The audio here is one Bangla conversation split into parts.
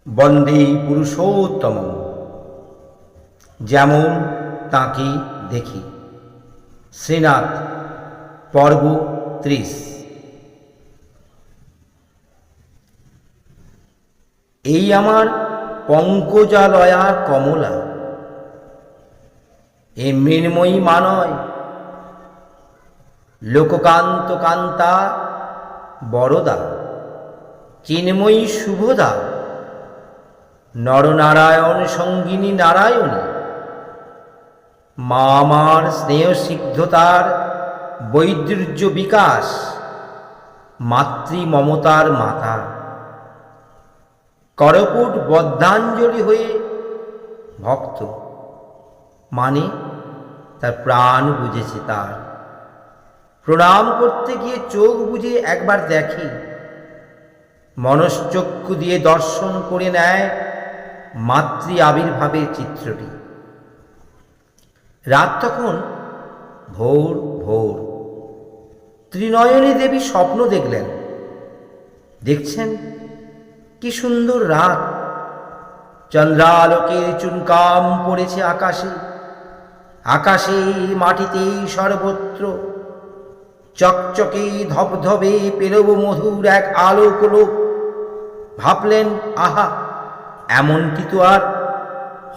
বন্দে পুরুষোত্তম, যেমন তাঁকে দেখি। শ্রীনাথ, পর্ব 30। এই আমার পঙ্কজালয়া কমলা, এ মৃন্ময়ী মানয় লোককান্ত কান্তা বরদা, চিন্ময়ী শুভদা, নরনারায়ণ সঙ্গিনী নারায়ণী, মা আমার স্নেহসিদ্ধতার বৈদুর্য বিকাশ, মাতৃ মমতার মাতা। করপুট বদ্ধাঞ্জলি হয়ে ভক্ত, মানে তার প্রাণ বুঝেছে তার। প্রণাম করতে গিয়ে চোখ বুঝে একবার দেখে, মনশ্চক্ষু দিয়ে দর্শন করে নেয় মাতৃ আবির্ভাবের চিত্রটি। রাত তখন ভোর ভোর। ত্রিনয়নী দেবী স্বপ্ন দেখলেন। দেখছেন কি সুন্দর রাত, চন্দ্রালোকের চুনকাম পড়েছে আকাশে, আকাশে মাটিতে সর্বত্র চকচকে ধবধবে পেলব মধুর এক আলোক। ভাবলেন, আহা, এমনটি তো আর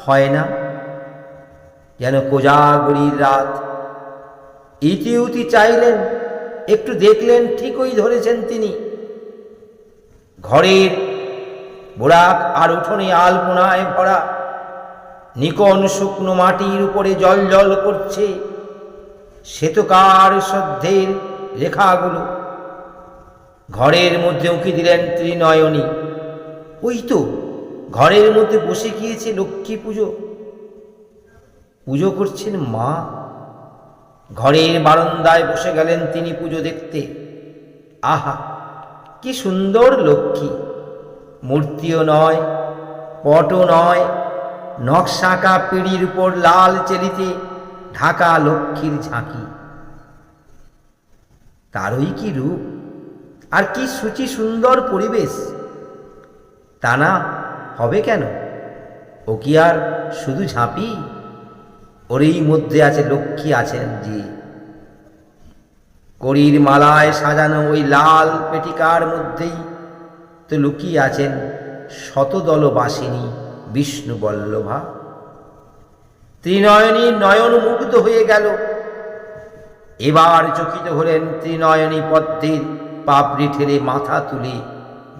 হয় না, যেন কোজাগরীর রাত। ইতিউতি চাইলেন, একটু দেখলেন, ঠিকই ধরেছেন তিনি। ঘরের বোরাক আর উঠোনে আলপনায় ভরা, নিকন শুকনো মাটির উপরে জল জল করছে শ্বেতকার শ্রদ্ধের রেখাগুলো। ঘরের মধ্যে উঁকি দিলেন ত্রিনয়নী। ওই তো ঘরের মধ্যে বসে গিয়েছে লক্ষ্মী পুজো করছেন মা। ঘরের বারান্দায় বসে গেলেন তিনি পুজো দেখতে। আহা, কি সুন্দর লক্ষ্মী! মূর্তিও নয়, পটও নয়, নকশা আঁকা পিঁড়ির উপর লাল চেলিতে ঢাকা লক্ষ্মীর ঝাঁকি। তারই কি রূপ, আর কি সুচি সুন্দর পরিবেশ! তা না হবে কেন? ও কি আর শুধু ঝাঁপি? ওরই মধ্যে আছে লক্ষ্মী, আছেন যে। কড়ির মালায় সাজানো ওই লাল পেটিকার মধ্যেই তো লুকিয়ে আছেন শতদলবাসিনী বিষ্ণু বল্লভা। ত্রিনয়নী নয়ন মুগ্ধ হয়ে গেল। এবার চকিত হলেন ত্রিনয়নী পদ্মের পাপড়ি ঠেলে মাথা তুলে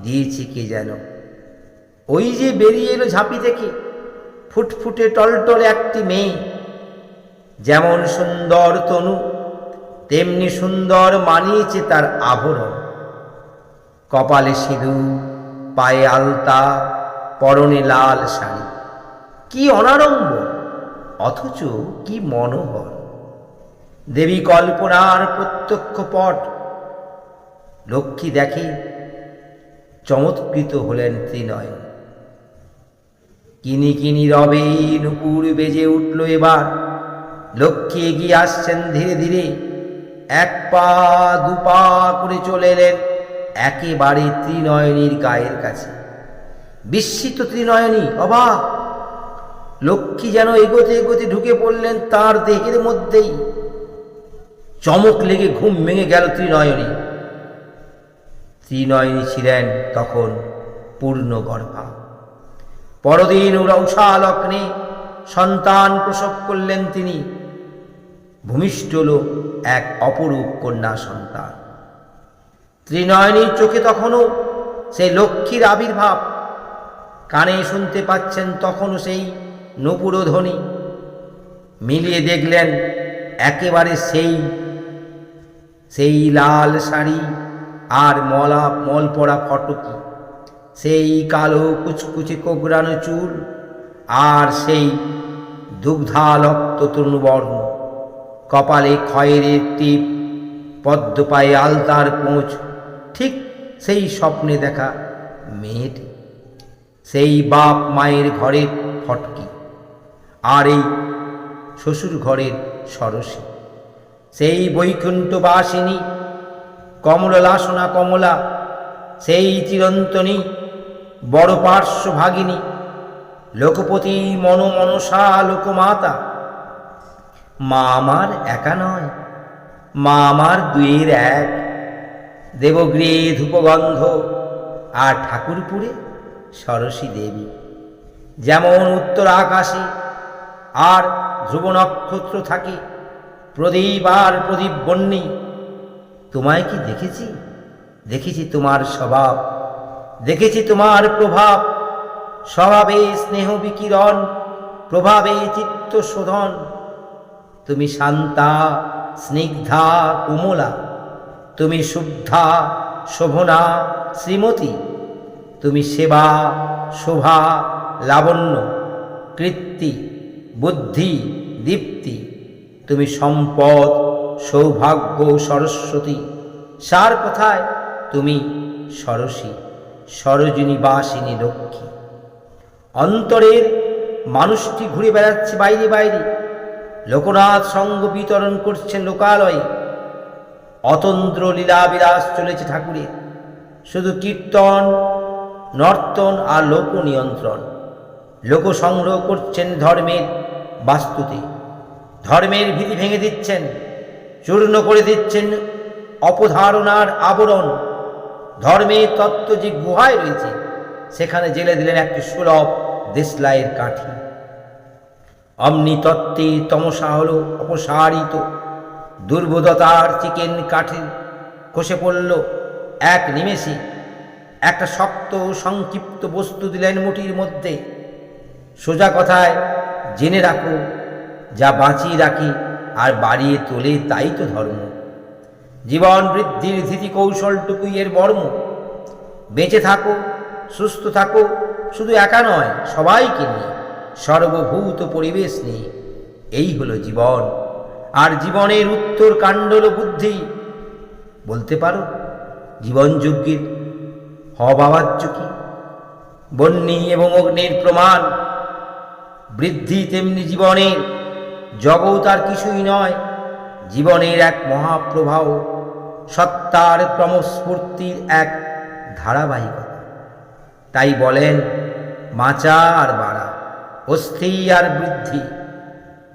দিয়েছে কে যেন। ওই যে বেরিয়ে এলো ঝাঁপি থেকে ফুটফুটে টলটলে একটি মেয়ে। যেমন সুন্দর তনু, তেমনি সুন্দর মানিয়েছে তার আভরণ। কপালে সিঁদুর, পায়ে আলতা, পরনে লাল শাড়ি। কি অনাড়ম্বর, অথচ কি মনোহর! দেবী কল্পনার প্রত্যক্ষ পট। লক্ষ্মী দেখে, চমৎকৃত হলেন ত্রিনয়ন। কিনি কিনি রবে নুপুর বেজে উঠল এবার। লক্ষ্মী এগিয়ে আসছেন ধীরে ধীরে, এক পা দু পা করে চলে এলেন একেবারে ত্রিনয়নীর গায়ের কাছে। বিস্মিত ত্রিনয়নী অবাক। লক্ষ্মী যেন এগোতে এগোতে ঢুকে পড়লেন তার দেহের মধ্যেই। চমক লেগে ঘুম ভেঙে গেল ত্রিনয়নী। ত্রিনয়নী ছিলেন তখন পূর্ণ গর্ভা। পরদিন উষা লগ্নে সন্তান প্রসব করলেন তিনি। ভূমিষ্ঠ হল এক অপরূপ কন্যা সন্তান। ত্রিনয়নীর চোখে তখনও সেই লক্ষ্মীর আবির্ভাব। কানে শুনতে পাচ্ছেন তখনও সেই নূপুর ধ্বনি। মিলিয়ে দেখলেন একেবারে সেই লাল শাড়ি আর মল পড়া ফটকি, সেই কালো কুচকুচে কোকড়ানো চুল, আর সেই দুগ্ধালক্ত তরুবর্ণ। কপালে খয়েরের টিপ, পদ্ম পায়ে আলতার পোঁছ। ঠিক সেই স্বপ্নে দেখা মেয়েটি, সেই বাপ মায়ের ঘরের ফটকি, আর এই শ্বশুর ঘরের সরসী। সেই বৈকুণ্ঠবাসিনী কমলাসনা কমলা, সেই চিরন্তনী বড় পার্শ্বভাগিনী, লোকপতি মনসা লোকমাতা। মা আমার একা নয়, মা আমার দুইয়ের এক। দেবগৃহে ধূপগন্ধ আর ঠাকুরপুরে সরসী দেবী। যেমন উত্তর আকাশে আর ধ্রুব নক্ষত্র থাকে, প্রদীপ আর প্রদীপ বন্যী। তোমায় কি দেখেছি? দেখেছি তোমার স্বভাব, দেখেছি তোমার প্রভাব। স্বভাবে স্নেহ বিকিরণ, প্রভাবে চিত্ত শোধন। তুমি শান্তা, স্নিগ্ধা, কোমলা। তুমি শুদ্ধা, শোভনা, শ্রীমতী। তুমি সেবা, শোভা, লাবণ্য, কীর্তি, বুদ্ধি, দীপ্তি। তুমি সম্পদ, সৌভাগ্য, সরস্বতী। সার কথায় তুমি সরসী, সরোজিনী বাসিনী লক্ষ্মী। অন্তরের মানুষটি ঘুরে বেড়াচ্ছে বাইরে বাইরে। লোকনাথ সঙ্গ বিতরণ করছেন লোকালয়ে। অতন্দ্র লীলাবিলাস চলেছে ঠাকুরের। শুধু কীর্তন, নর্তন আর লোক নিয়ন্ত্রণ। লোক সংগ্রহ করছেন ধর্মের বাস্তুতে। ধর্মের ভীতি ভেঙে দিচ্ছেন, চূর্ণ করে দিচ্ছেন অপধারণার আবরণ। ধর্মের তত্ত্ব যে গুহায় রয়েছে, সেখানে জেলে দিলেন একটি সুলভ দেশলাইয়ের কাঠি। অমনি তত্ত্বে তমসা হল অপসারিত। দুর্বোধতার চিকেন কাঠি খসে পড়ল এক নিমেষে। একটা শক্ত সংক্ষিপ্ত বস্তু দিলেন মুঠির মধ্যে। সোজা কথায় জেনে রাখো, যা বাঁচিয়ে রাখে আর বাড়িয়ে তোলে তাই তো ধর্ম। জীবন বৃদ্ধির ধীতি কৌশলটুকুই এর মর্ম। বেঁচে থাকো, সুস্থ থাকো, শুধু একা নয়, সবাইকে নিয়ে, সর্বভূত পরিবেশ নিয়ে। এই হলো জীবন। আর জীবনের উত্তর কাণ্ড হল বুদ্ধি। বলতে পারো জীবনযজ্ঞের হবাবাচ্য কি? বন্যী এবং অগ্নির প্রমাণ। বৃদ্ধি তেমনি জীবনের, জগৎ আর কিছুই নয়। জীবনের এক মহাপ্রবাহ, সত্তার ক্রমস্ফূর্তির এক ধারাবাহিকতা। তাই বলেন মাচা আর বাড়া, অস্থি আর বৃদ্ধি।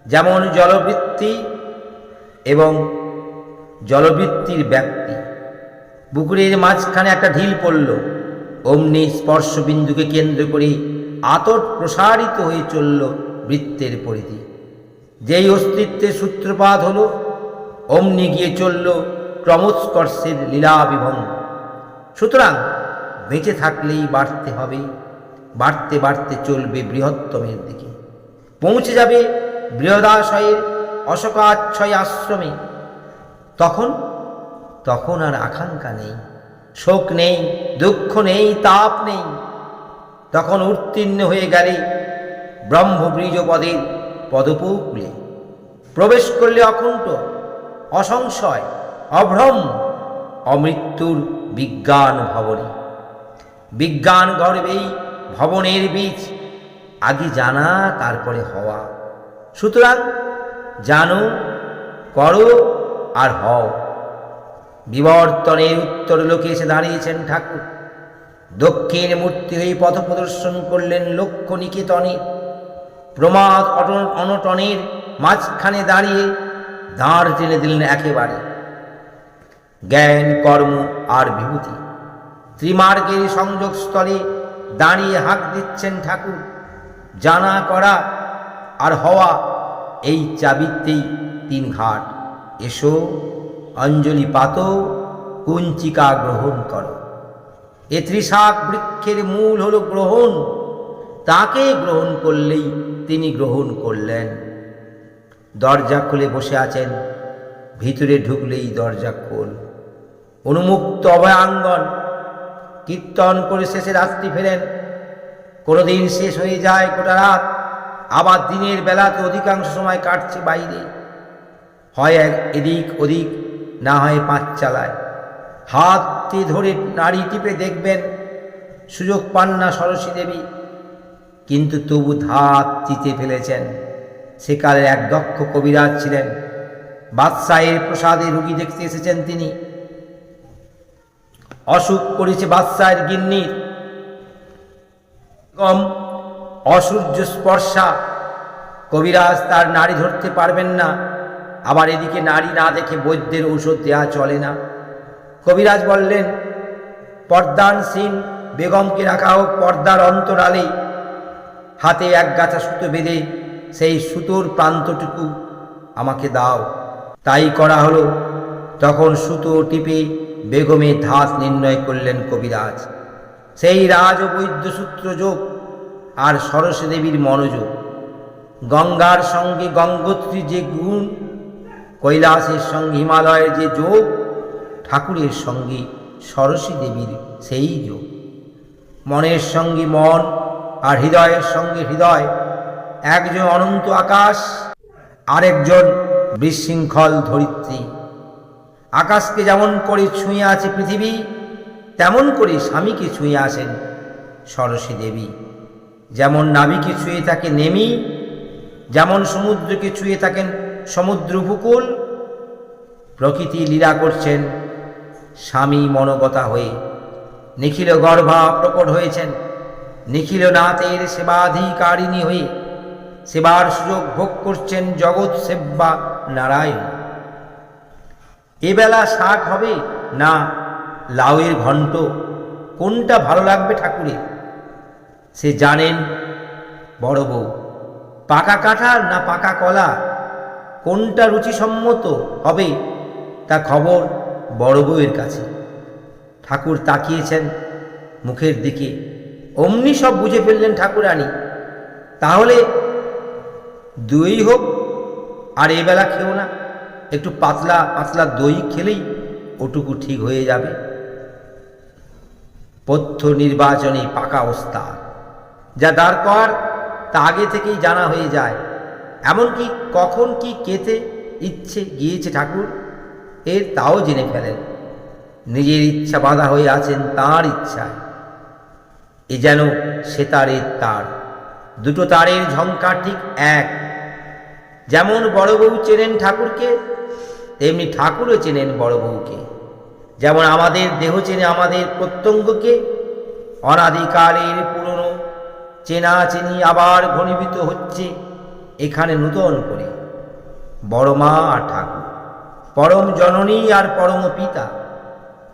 যেমন জলবৃত্তি এবং জলবৃত্তির ব্যাপ্তি। পুকুরের মাঝখানে একটা ঢিল পড়ল, অমনি স্পর্শবিন্দুকে কেন্দ্র করে আতট প্রসারিত হয়ে চলল বৃত্তের পরিধি। যেই অস্তিত্বের সূত্রপাত হল, অমনি গিয়ে চলল ক্রমোৎকর্ষের লীলা বিভঙ্গ। সুতরাং বেঁচে থাকলেই বাড়তে হবে, বাড়তে বাড়তে চলবে বৃহত্তমের দিকে। পৌঁছে যাবে বৃহদাশয়ের অশোকাচ্ছয় আশ্রমে। তখন আর আকাঙ্ক্ষা নেই, শোক নেই, দুঃখ নেই, তাপ নেই। তখন উত্তীর্ণ হয়ে গেলে ব্রহ্মবীজ পদের পদপকুলে। প্রবেশ করলে অকুণ্ঠ, অসংশয়, অভ্রম, অমৃত্যুর বিজ্ঞান ভবনে। বিজ্ঞান গর্বেই ভবনের বীজ। আগে জানা, তারপরে হওয়া। সুতরাং জানো, করো আর হও। বিবর্তনের উত্তর লোকে এসে দাঁড়িয়েছেন ঠাকুর। দক্ষিণ মূর্তি হয়ে পথ প্রদর্শন করলেন লক্ষ্য নিকেতনে। প্রমাদ অনটনের মাঝখানে দাঁড়িয়ে দাঁড় টেনে দিলেন একেবারে। জ্ঞান, কর্ম আর বিভূতি ত্রিমার্গের সংযোগস্থলে দাঁড়িয়ে হাঁক দিচ্ছেন ঠাকুর। জানা, করা আর হওয়া, এই চাবিতেই তিন ঘাট। এসো, অঞ্জলি পাতো, কুঞ্চিকা গ্রহণ করো। এ ত্রিশাক বৃক্ষের মূল হল গ্রহণ। তাকে গ্রহণ করলেই তিনি গ্রহণ করলেন। দরজা খুলে বসে আছেন, ভিতরে ঢুকলেই দরজা খোল। উন্মুক্ত অভয়াঙ্গন। কীর্তন করে শেষে রাত্রি ফেরেন। কোনোদিন শেষ হয়ে যায় গোটা রাত, আবার দিনের বেলাতে অধিকাংশ সময় কাটছে বাইরে। হয় এদিক ওদিক, না হয় পাঁচ চালায়। হাতে ধরে নাড়ি টিপে দেখবেন, সুযোগ পান না সরস্বতী দেবী। কিন্তু তবু ধাত চিতে ফেলেছেন। সেকালের এক দক্ষ কবিরাজ ছিলেন। বাদশাহের প্রসাদে রুগী দেখতে এসেছেন তিনি। অসুখ করেছে বাদশাহের গিন্নির। কম অসূর্য স্পর্শা, কবিরাজ তার নাড়ি ধরতে পারবেন না, আবার এদিকে নাড়ি না দেখে বৈদ্যের ঔষধ দেওয়া চলে না। কবিরাজ বললেন, পর্দানসীন বেগমকে রাখা হোক পর্দার অন্তরালে, হাতে এক গাছা সুতো বেঁধে সেই সুতোর প্রান্তটুকু আমাকে দাও। তাই করা হলো। তখন সুতো টিপে বেগমের ধাত নির্ণয় করলেন কবিরাজ। সেই রাজ ও বৈদ্যসূত্র যোগ আর সরস্বতী দেবীর মনোযোগ, গঙ্গার সঙ্গে গঙ্গোত্রীর যে গুণ, কৈলাসের সঙ্গে হিমালয়ের যে যোগ, ঠাকুরের সঙ্গে সরস্বতী দেবীর সেই যোগ। মনের সঙ্গে মন আর হৃদয়ের সঙ্গে হৃদয়, একজন অনন্ত আকাশ, আরেকজন বিশৃঙ্খল ধরিত্রী। আকাশকে যেমন করে ছুঁয়ে আছে পৃথিবী, তেমন করে স্বামীকে ছুঁয়ে আসেন সরস্বতী দেবী। যেমন নাবিকে ছুঁয়ে থাকে নেমি, যেমন সমুদ্রকে ছুঁয়ে থাকেন সমুদ্র উপকূল, প্রকৃতি লীলা করছেন স্বামী মনোগতা হয়ে। নিখিল গর্ভা প্রকট হয়েছেন নিখিল নাথের সেবাধিকারিণী হয়ে, সেবার সুযোগ ভোগ করছেন জগৎ সেব্যা নারায়ণ। এবেলা শাক হবে না লাউয়ের ঘণ্ট, কোনটা ভালো লাগবে ঠাকুরের? সে জানেন বড় বউ। পাকা কাঁঠাল না পাকা কলা, কোনটা রুচিসম্মত হবে তা খবর বড় বউয়ের কাছে। ঠাকুর তাকিয়েছেন মুখের দিকে, অমনি সব বুঝে ফেললেন ঠাকুরানী। তাহলে দই হোক, আর এবেলা খেও না, একটু পাতলা পাতলা দই খেলেই ওটুকু ঠিক হয়ে যাবে। পথ্য নির্বাচনে পাকা ওস্তাদ, যা দরকার তা আগে থেকেই জানা হয়ে যায়। এমনকি কখন কি খেতে ইচ্ছে গিয়েছে ঠাকুর এর তাও জেনে ফেলেন। নিজের ইচ্ছা বাঁধা হয়ে আছেন তাঁর ইচ্ছায়। এ যেন সেতারের তার, দুটো তারের ঝঙ্কার ঠিক এক। যেমন বড় বউ চেনেন ঠাকুরকে, তেমনি ঠাকুরও চেনেন বড় বউকে। যেমন আমাদের দেহ চেনে আমাদের প্রত্যঙ্গকে, অনাদিকালের পুরনো চেনা চেনি আবার ঘনীভূত হচ্ছে এখানে নূতন করে। বড় মা আর ঠাকুর, পরম জননী আর পরম পিতা,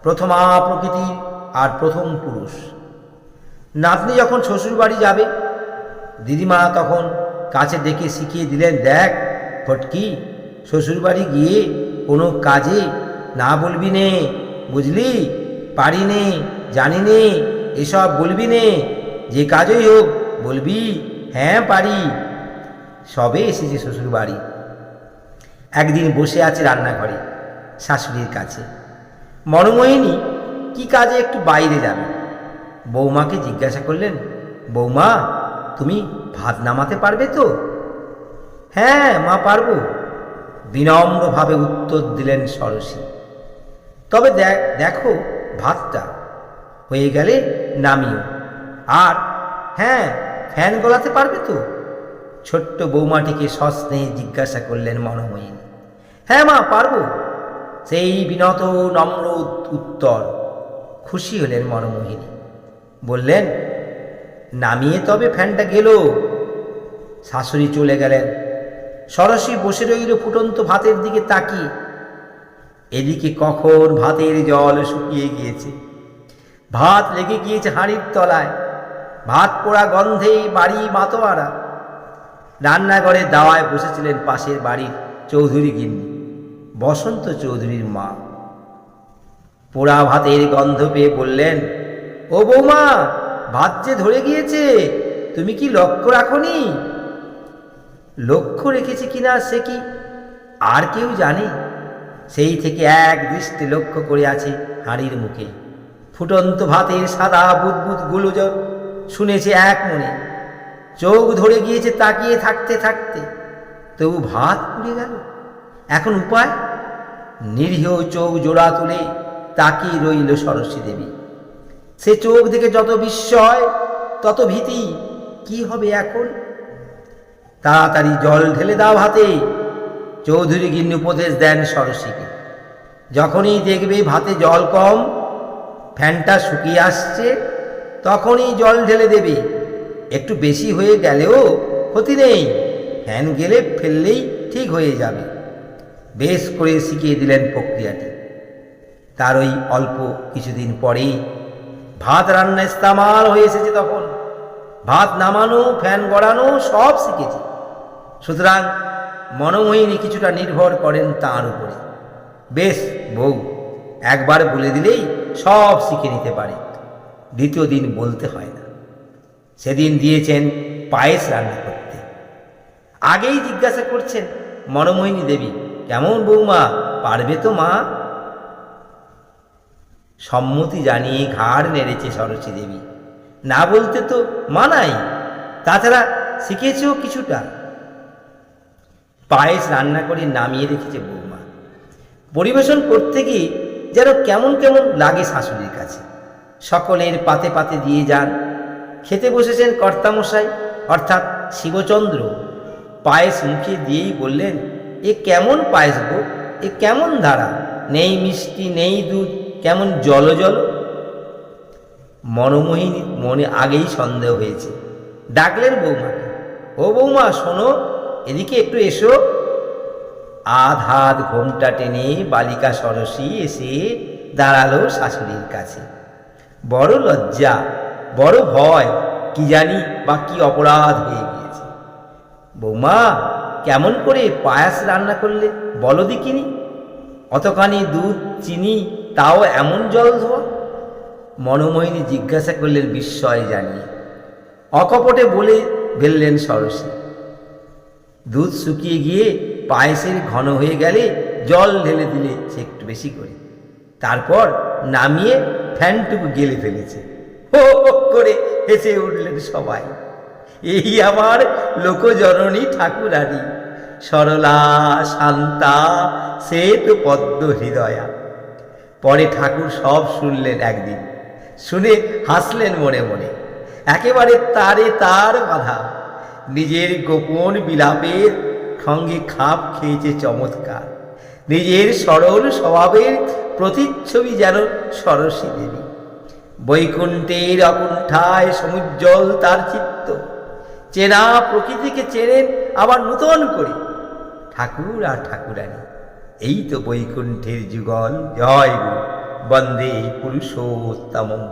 প্রথমা প্রকৃতি আর প্রথম পুরুষ। নাতনি যখন শ্বশুর বাড়ি যাবে, দিদিমা তখন কাছে ডেকে শিখিয়ে দিলেন, দেখ ফটকি, শ্বশুর বাড়ি গিয়ে কোনো কাজে না বলবি নে, বুঝলি? পারি নে, জানি নে, এসব বলবি নে। যে কাজই হোক বলবি, হ্যাঁ পারি। সবে এসেছে শ্বশুর বাড়ি। একদিন বসে আছে রান্নাঘরে শাশুড়ির কাছে। মনোমোহিনী কি কাজে একটু বাইরে যাবে। বৌমাকে জিজ্ঞাসা করলেন, বৌমা তুমি ভাত নামাতে পারবে তো? হ্যাঁ মা, পারবো, বিনম্রভাবে উত্তর দিলেন সরসী। তবে দেখো ভাতটা হয়ে গেলে নামিও। আর হ্যাঁ, ফ্যান গলাতে পারবে তো? ছোট্ট বৌমাটিকে সস্নেহে জিজ্ঞাসা করলেন মনোমোহিনী। হ্যাঁ মা, পারবো, সেই বিনত নম্র উত্তর। খুশি হলেন মনোমোহিনী, বললেন, নামিয়ে তবে ফ্যানটা গেল। শাশুড়ি চলে গেলেন। সরসী বসে রইল ফুটন্ত ভাতের দিকে তাকিয়ে। এদিকে কখন ভাতের জল শুকিয়ে গিয়েছে, ভাত লেগে গিয়েছে হাঁড়ির তলায়, ভাত পোড়া গন্ধে বাড়ি মাতোয়ারা। রান্নাঘরে দাওয়ায় বসেছিলেন পাশের বাড়ির চৌধুরী গিন্নি, বসন্ত চৌধুরীর মা। পোড়া ভাতের গন্ধ পেয়ে বললেন, ও বৌমা, ভাত যে ধরে গিয়েছে, তুমি কি লক্ষ্য রাখনি? লক্ষ্য রেখেছে কিনা সে কি আর কেউ জানে? সেই থেকে এক দৃষ্টি লক্ষ্য করে আছে হাঁড়ির মুখে। ফুটন্ত ভাতের সাদা বুদবুদ গুলোজন শুনেছে এক মনে। চোখ ধরে গিয়েছে তাকিয়ে থাকতে থাকতে, তবু ভাত পুড়ে গেল। এখন উপায়? নিরীহ চোখ জোড়া তুলে তাকিয়ে রইল সরস্বতী দেবী। সে চোখ দেখে যত বিস্ময় তত ভীতি। কি হবে এখন? তাড়াতাড়ি জল ঢেলে দাও ভাতে, চৌধুরী গিন্নি উপদেশ দেন সরস্বতীকে। যখনই দেখবে ভাতে জল কম, ফ্যানটা শুকিয়ে আসছে, তখনই জল ঢেলে দেবে। একটু বেশি হয়ে গেলেও ক্ষতি নেই, ফ্যান গেলে ফেললেই ঠিক হয়ে যাবে। বেশ করে শিখিয়ে দিলেন প্রক্রিয়াটি। তার ওই অল্প কিছুদিন পরেই ভাত রান্না ইস্তেমাল হয়ে এসেছে। তখন ভাত নামানো, ফ্যান গড়ানো সব শিখেছে। সুতরাং মনোমোহিনী কিছুটা নির্ভর করেন তাঁর উপরে। বেশ, বউ একবার বলে দিলেই সব শিখে নিতে পারে, দ্বিতীয় দিন বলতে হয় না। সেদিন দিয়েছেন পায়েস রান্না করতে। আগেই জিজ্ঞাসা করছেন মনোমোহিনী দেবী, কেমন বৌমা, পারবে তো মা? সম্মতি জানিয়ে ঘাড় নেড়েছে সরস্বতী দেবী। না বলতে তো মানাই, তাছাড়া শিখেছেও কিছুটা। পায়েস রান্না করে নামিয়ে রেখেছে বৌমা। পরিবেশন করতে গিয়ে যেন কেমন কেমন লাগে শাশুড়ির কাছে। সকলের পাতে পাতে দিয়ে যান। খেতে বসেছেন কর্তামশাই অর্থাৎ শিবচন্দ্র। পায়েস মুখে দিয়েই বললেন, এ কেমন পায়েস গো, এ কেমন ধারা, নেই মিষ্টি নেই দুধ, কেমন জল জল। মনোমোহিনীর মনে আগেই সন্দেহ হয়েছে। ডাকলেন বৌমাকে, ও বৌমা শোনো, এদিকে একটু এসো। আধ হাত ঘোমটা টেনে বালিকা সরসী এসে দাঁড়ালো শাশুড়ির কাছে। বড় লজ্জা, বড় ভয়, কি জানি বা কি অপরাধ হয়ে গিয়েছে। বৌমা, কেমন করে পায়াস রান্না করলে বলো দেখিনি? অতখানি দুধ চিনি, তাও এমন জল ধোয়া? মনোমোহিনী জিজ্ঞাসা করলেন বিস্ময় জানিয়ে। অকপটে বলে ফেললেন সরসী। দুধ শুকিয়ে গিয়ে পায়েসের ঘন হয়ে গেলে জল ঢেলে দিলে সে একটু বেশি করে, তারপর নামিয়ে ফ্যানটুকু গেলে ফেলেছে। হো হো করে হেসে উঠলেন সবাই। এই আমার লোকজননী ঠাকুরানী, সরলা শান্তা, সে তো পদ্ম হৃদয়া। পরে ঠাকুর সব শুনলেন একদিন, শুনে হাসলেন মনে মনে। একেবারে তারে তার বাধা, নিজের গোপন বিলাপের সঙ্গে খাপ খেয়েছে চমৎকার। নিজের সরল স্বভাবের প্রতিচ্ছবি যেন সরস্বতী দেবী। বৈকুণ্ঠের অকুণ্ঠায় সমুজ্জ্বল তার চিত্ত। চেনা প্রকৃতিকে চেনেন আবার নূতন করে। ঠাকুর আর ঠাকুরানী, এই তো বৈকুণ্ঠের যুগল। জয় গুরু, বন্দে পুরুষোত্তমম।